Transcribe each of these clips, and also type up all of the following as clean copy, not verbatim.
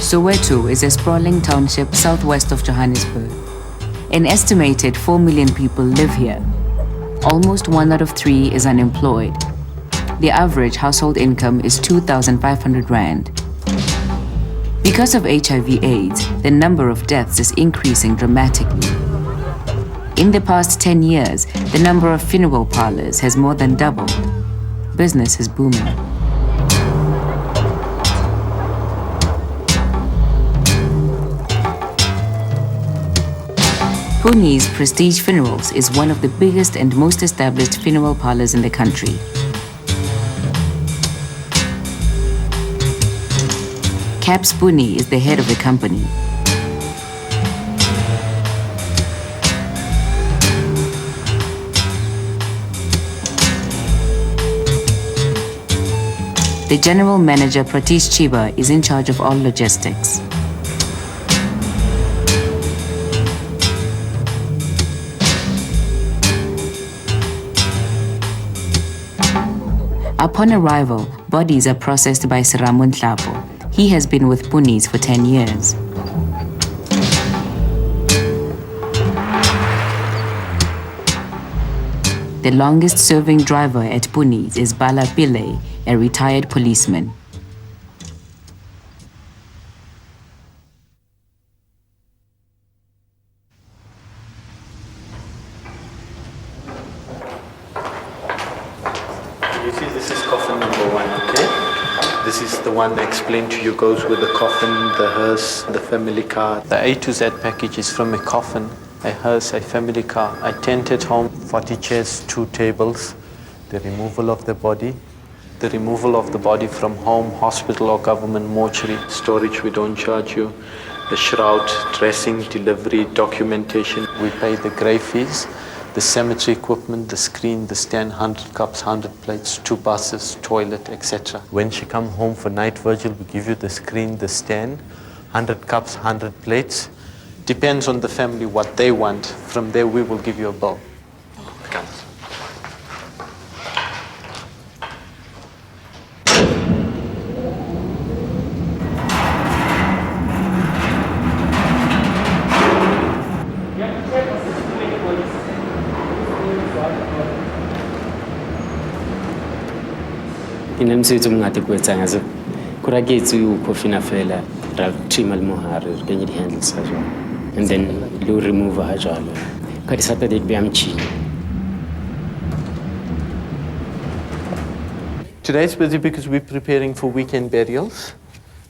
Soweto is a sprawling township southwest of Johannesburg. An estimated 4 million people live here. Almost 1 out of 3 is unemployed. The average household income is 2,500 rand. Because of HIV/AIDS, the number of deaths is increasing dramatically. In the past 10 years, the number of funeral parlors has more than doubled. Business is booming. Puni's Prestige Funerals is one of the biggest and most established funeral parlors in the country. Caps Puni is the head of the company. The general manager, Pratish Chiba, is in charge of all logistics. Upon arrival, bodies are processed by Siramun Tlapo. He has been with Puni's for 10 years. The longest-serving driver at Puni's is Bala Pillay, a retired policeman. You see, this is coffin number 1, okay? This is the one I explained to you, goes with the coffin, the hearse, the family car. The A to Z package is from a coffin, a hearse, a family car, a tented home, 40 chairs, 2 tables, the removal of the body from home, hospital or government mortuary. Storage, we don't charge you. The shroud, dressing, delivery, documentation. We pay the grave fees. The cemetery equipment, the screen, the stand, 100 cups, 100 plates, 2 buses, toilet, etc. When she come home for night vigil, we give you the screen, the stand, 100 cups, 100 plates. Depends on the family what they want. From there, we will give you a bill. In mosebetsi o mongata ko etsang a ko raketse o coffina fela ra trimma le mohare re kenye di-handles a jwalo and then le o remove ha jwalo ka di-saturday ke beya motšhini. Today's busy because we're preparing for weekend burials.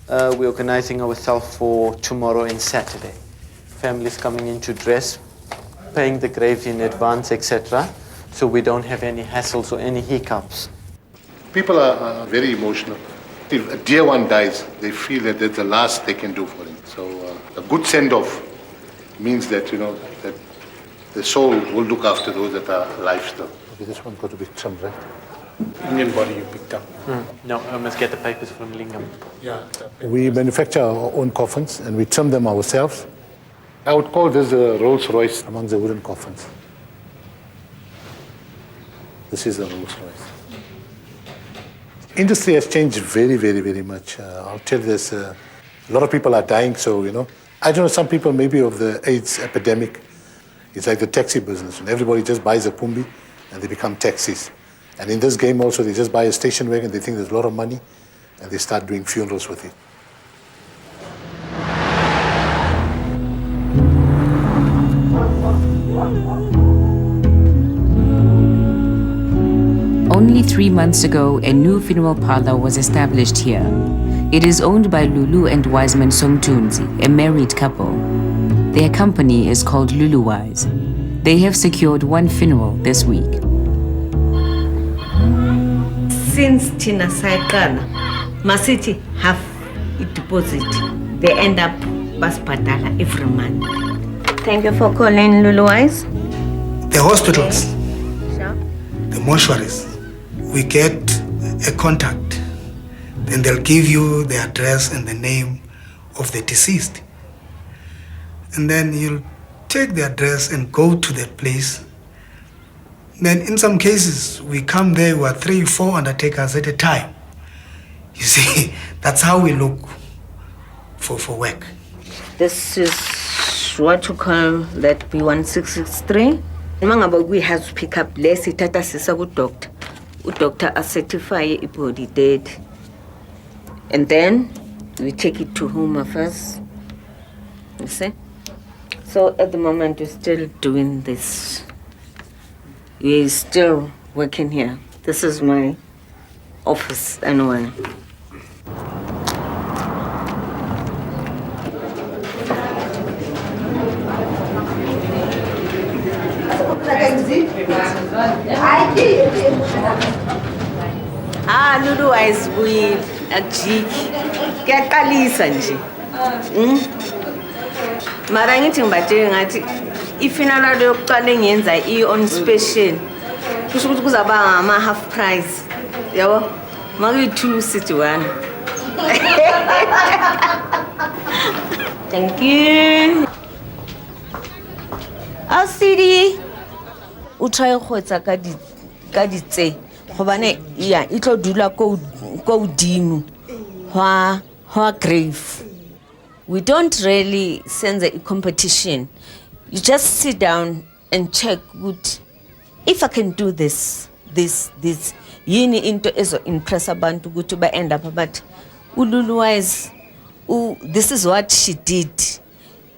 We're organizing ourselves for tomorrow and Saturday. Families coming in to dress, paying the graves in advance, etc. So we don't have any hassles or any hiccups. People are very emotional. If a dear one dies, they feel that that's the last they can do for him. So a good send-off means that, that the soul will look after those that are alive still. Okay, this one got to be trimmed, right? Indian body you picked up. No, I must get the papers from Lingam. Yeah. We manufacture our own coffins and we trim them ourselves. I would call this a Rolls Royce among the wooden coffins. This is a Rolls Royce. Industry has changed very, very, very much. I'll tell you this, a lot of people are dying, so, I don't know, some people maybe of the AIDS epidemic, it's like the taxi business. And everybody just buys a pumbi and they become taxis. And in this game also, they just buy a station wagon, they think there's a lot of money, and they start doing funerals with it. Only 3 months ago, a new funeral parlor was established here. It is owned by Lulu and Wiseman Somtunzi, a married couple. Their company is called Luluwise. They have secured 1 funeral this week. Since Tina Saikana, Masiti have a deposit. They end up Baspatala every month. Thank you for calling Luluwise. The hospitals, the mortuaries, we get a contact. Then they'll give you the address and the name of the deceased. And then you'll take the address and go to that place. Then in some cases, we come there with 3, 4 undertakers at a time. You see, that's how we look for work. This is what you call that B1663. Mangaba we have to pick up less itata sisa ku doctor. Doctor a certify a body dead. And then we take it to home first. You see? So at the moment we're still doing this. We're still working here. This is my office anyway. Otherwise we ajik kuyaqalisa nje. Mara ngithi ngibatshela ngathi ifinala yokuqala engiyenza on special kusho ukuthi kuzaba ngama half price yabo makuyi2 sithi 1. Thank you. Asidi o try go tsa ka di tse gobane ya itlo dula ko dimo ha grave. We don't really send a competition. You just sit down and check good if I can do this yini into ezo impress abantu ukuthi ba end up but ululu wise this is what she did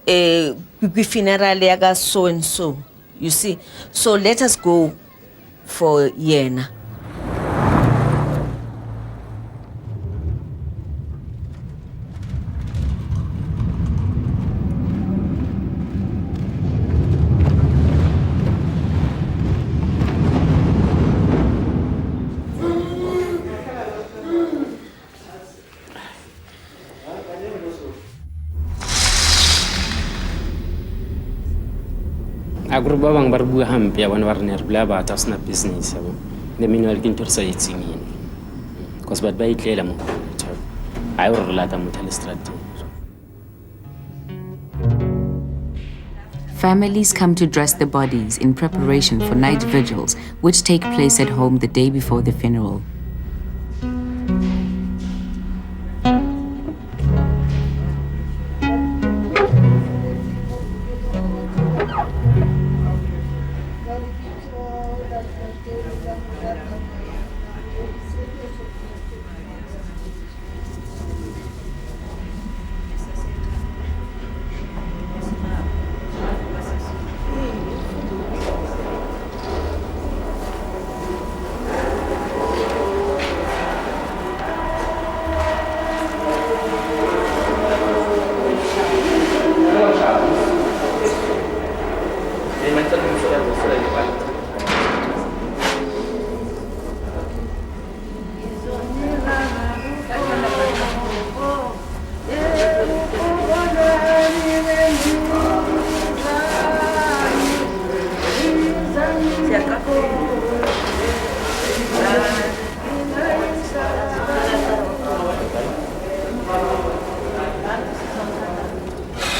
kwi funeral yaka so and so, you see. So let us go for yena. Agro ba bang ba re bua hampe ya bona ba re ne re bula batho a sena business ya bona the meanwhile ke ntho re sa etseng ene because batho ba itlela mo ha o re lata motho le strategy. Families come to dress the bodies in preparation for night vigils, which take place at home the day before the funeral.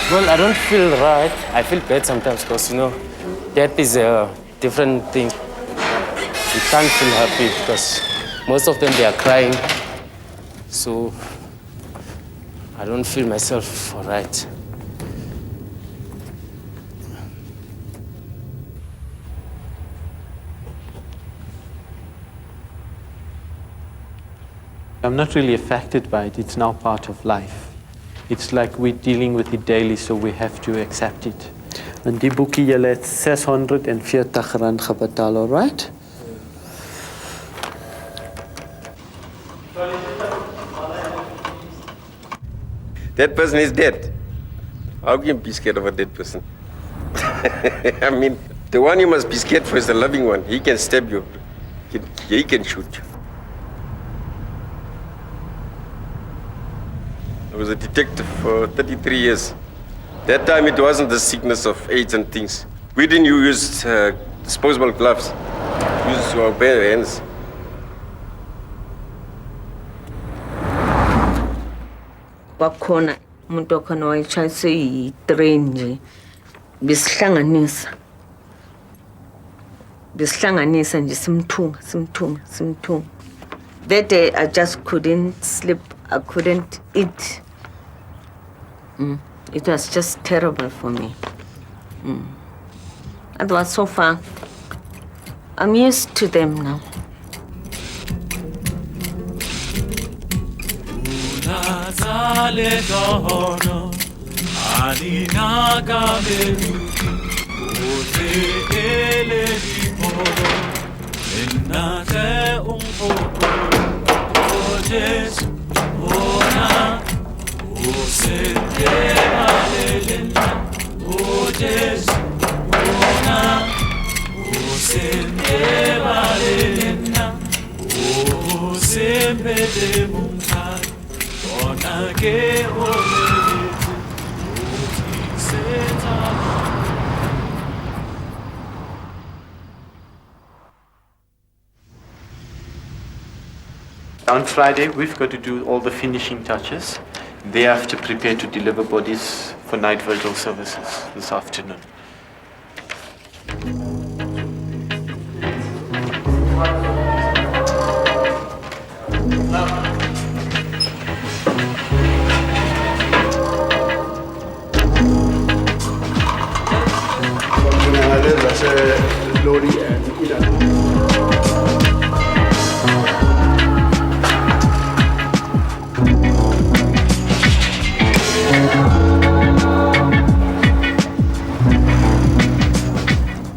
Well, I don't feel right. I feel bad sometimes because, death is a different thing. You can't feel happy because most of them, they are crying. So I don't feel myself right. I'm not really affected by it. It's now part of life. It's like we're dealing with it daily, so we have to accept it. And die boekie julle het 640 rand gebetaal, all right? That person is dead. How can you be scared of a dead person? I mean, the one you must be scared for is the loving one. He can stab you. He can shoot you. I was a detective for 33 years. That time it wasn't the sickness of AIDS and things. We didn't use disposable gloves. We used our bare hands. Wakhona umuntu okhona wayeshayise yi-train nje besihlanganisa nje simthunga. That day I just couldn't sleep, I couldn't eat. It was just terrible for me. It was so far. I'm used to them now. On Friday, we've got to do all the finishing touches. They have to prepare to deliver bodies for night vigil services this afternoon.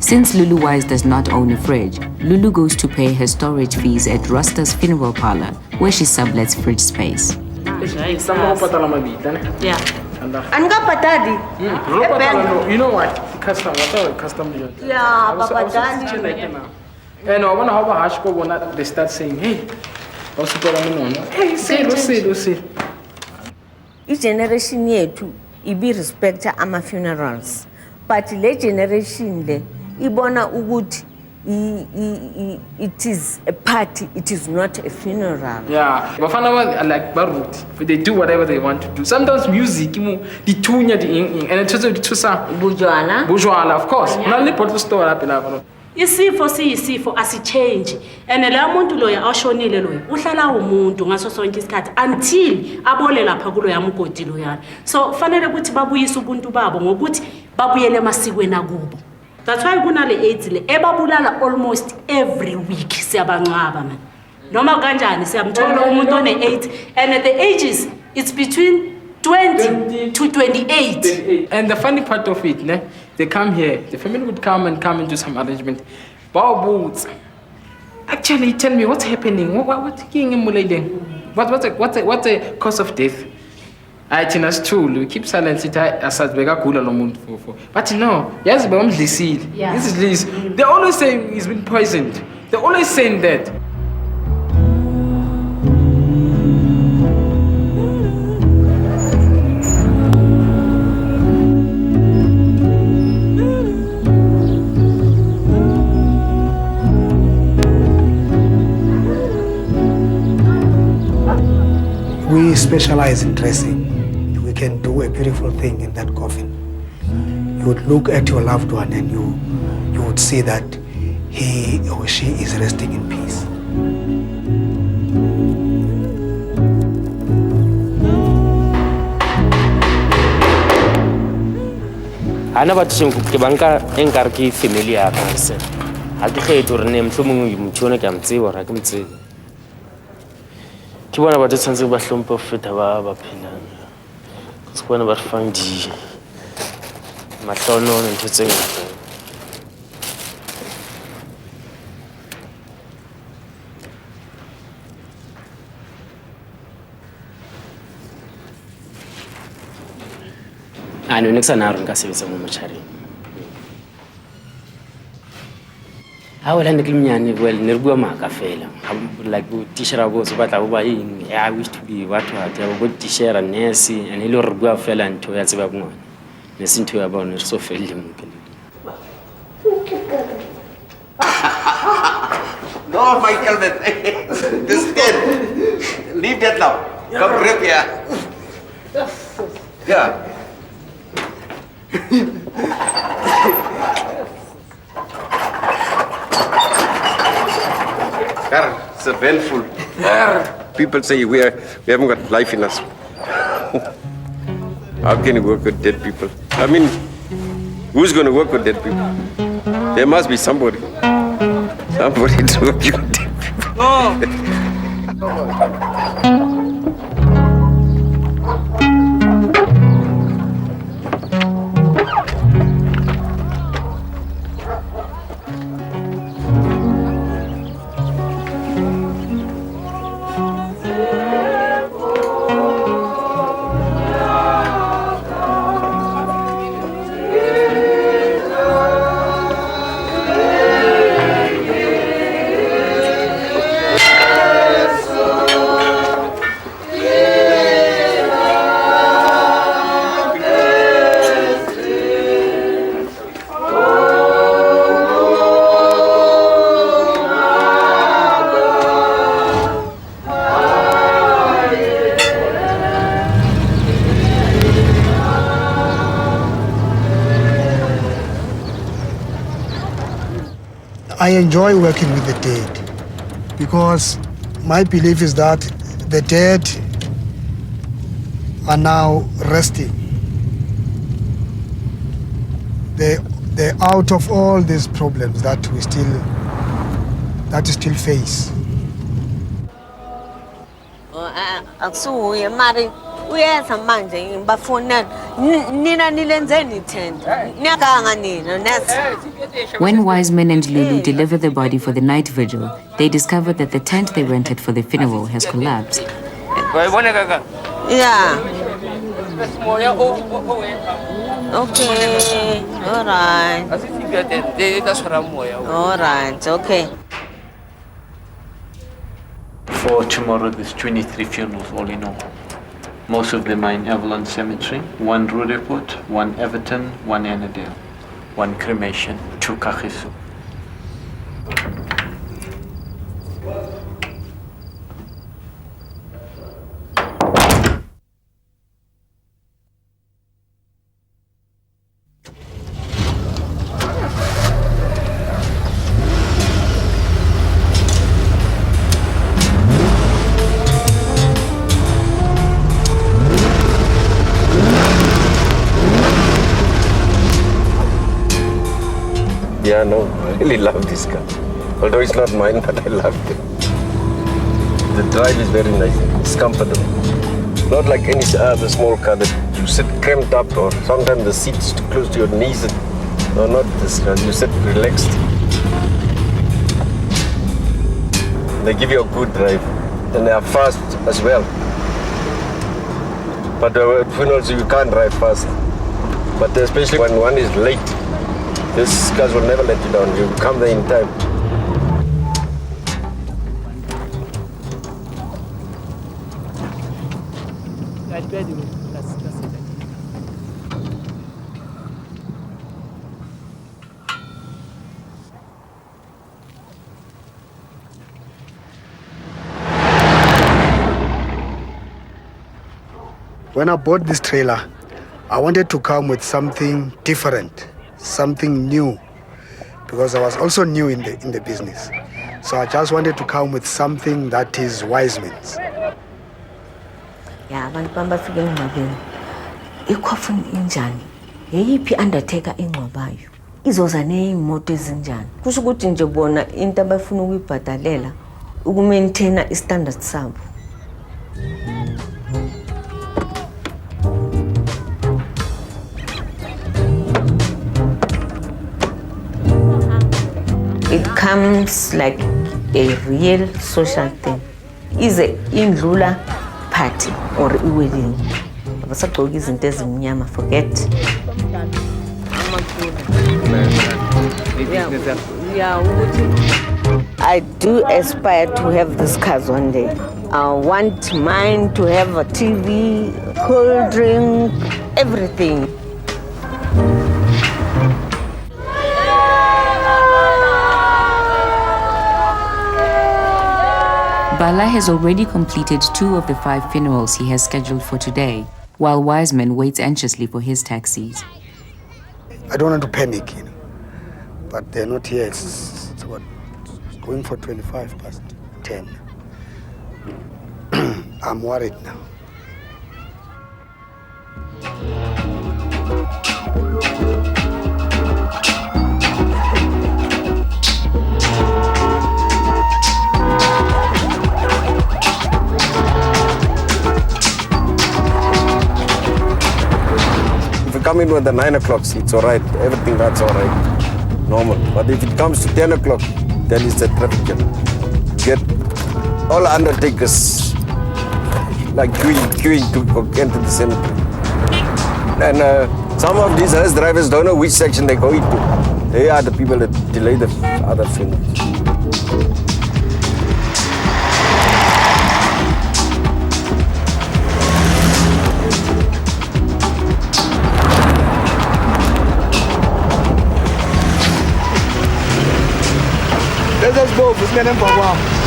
Since Lulu Wise does not own a fridge, Lulu goes to pay her storage fees at Rusta's funeral parlor, where she sublets fridge space. Yeah. Anga patadi. You know what? Custom. Yeah, Papa Daddy. And I wonder how Hashko will not they start saying, hey, what's going on? Hey, say. Each generation here too, it be respect ama funerals. But le generation le, ibona ugut. It is a party, it is not a funeral. Yeah, Bafana like Barut, they do whatever they want to do. Sometimes music, the tunya, and it's just Bourgeois, of course. Not the pot store up in Avon. Isifo siyisifo asichange and la muntu loya ashonile loya uhlala umuntu ngaso sonke isikhathi until abole lapha kulo yamgodi loyana. So fanele ukuthi babuyise ubuntu babo ngokuthi babuyele emasikweni akubo. That's why kunale AIDS le ebabulala almost every week siyabancaba man. Noma kanjani siyamthola umuntu one AIDS and at the ages it's between 20 to 28. And the funny part of it, they come here, the family would come and do some arrangement. Boots. Actually, tell me what's happening. What's the cause of death? It's true. We keep silence. But no, yes, this is Liz. They always say he's been poisoned. They're always saying that. We specialize in dressing. We can do a beautiful thing in that coffin. You would look at your loved one and you would see that he or she is resting in peace. Ana batho seng ke banka enkare ke family ya ka se ha ke kgetho re ne mhlomong motho ona ke a mtseba ra ke mtsebe ke bona batho tsantse ba hlompha feta ba phelang ke bona ba fang di mahlono ntho tse ngata. Ano next na ro nka sebetsa mo motšhareng ha wela ne ke mnyane well ne re bua maka fela like bo tishera bo se batla bo ba eng I wish to be what ya bo tishera nurse and ile re bua fela ntho ya tseba bongwana ne se ntho ya bona re so felle mo ke No, Michael, this kid. Leave that now. Come grip here. Yeah. It's a vengeful. People say we haven't got life in us. How can you work with dead people? I mean, who's going to work with dead people? There must be somebody. Somebody to work with dead people. I enjoy working with the dead because my belief is that the dead are now resting. They're out of all these problems that we still face. Akusuye mari uyeza manje ngibafuna nina nilenzeni tenda nyakanga nina nasi. When Wiseman and Lulu deliver the body for the night vigil, they discover that the tent they rented for the funeral has collapsed. Yeah. Okay. All right. All right. Okay. For tomorrow, there's 23 funerals all in all. Most of them are in Avalon Cemetery. 1 Roodepoort, 1 Everton, 1 Annandale, 1 cremation, 2 Kagiso. Yeah, no, I really love this car. Although it's not mine, but I love it. The drive is very nice. It's comfortable. Not like any other small car that you sit cramped up, or sometimes the seat's too close to your knees. No, not this car. You sit relaxed. They give you a good drive. And they are fast as well. But funerals, you can't drive fast. But especially when one is late, these cars will never let you down. You come there in time. When I bought this trailer, I wanted to come with something different, something new, because I was also new in the business. So I just wanted to come with something that is Wiseman's. Yeah, abantu bafike engcwabeni. Ikhofini injani? Yeyiphi undertaker engcwabayo? Izoza neimoto ezinjani? Kusho ukuthi nje bona into abafuna ukuyibhadalela ukumaintaina istandard sabo. It comes like a real social thing. Is it indlula party or a wedding? Abasagqoka izinto ezimnyama, forget. I do aspire to have these cars one day. I want mine to have a TV, cold drink, everything. Bala has already completed 2 of the 5 funerals he has scheduled for today, while Wiseman waits anxiously for his taxis. I don't want to panic, but they're not here. It's about going for 25 past 10. I'm worried now. you come in with the 9 o'clock, it's all right. Everything that's all right, normal. But if it comes to 10 o'clock, then it's a traffic jam. Get all undertakers like queuing to enter the cemetery. And some of these hearse drivers don't know which section they go into. They are the people that delay the other funerals. Let's go, let's get him for a while.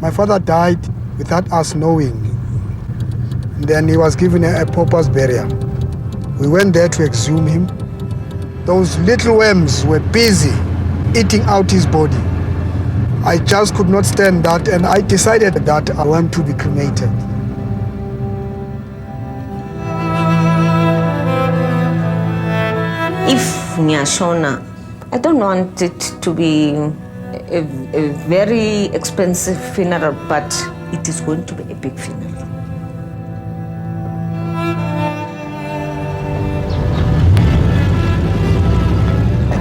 My father died without us knowing. And then he was given a pauper's burial. We went there to exhume him. Those little worms were busy eating out his body. I just could not stand that, and I decided that I want to be cremated. If Nyashona, I don't want it to be a very expensive funeral, but it is going to be a big funeral.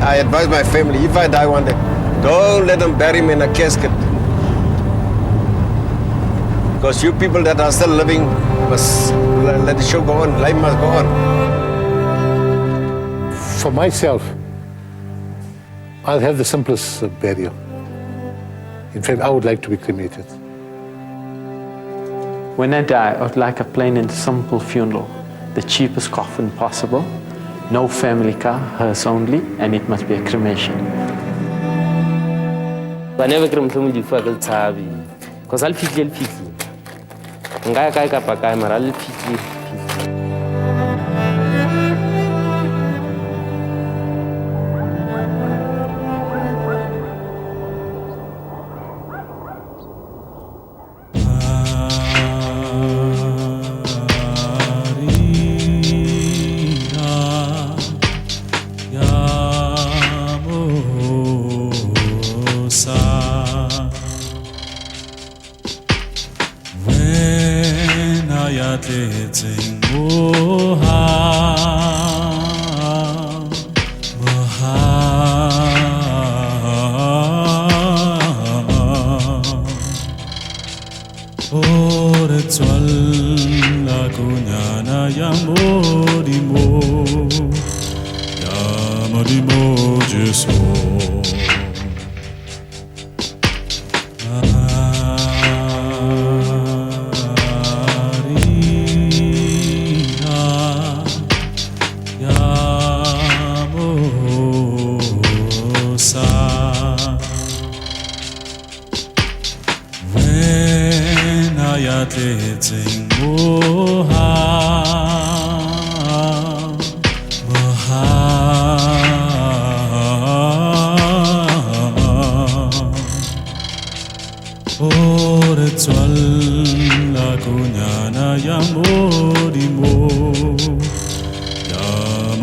I advise my family, if I die one day, don't let them bury me in a casket. Because you people that are still living must let the show go on, life must go on. For myself, I'll have the simplest burial. In fact, I would like to be cremated. When I die, I would like a plain and simple funeral, the cheapest coffin possible, no family car, hers only, and it must be a cremation. I never cremated before because I'll pick you. I'll pick you.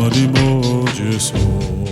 Yamodimo Jesu.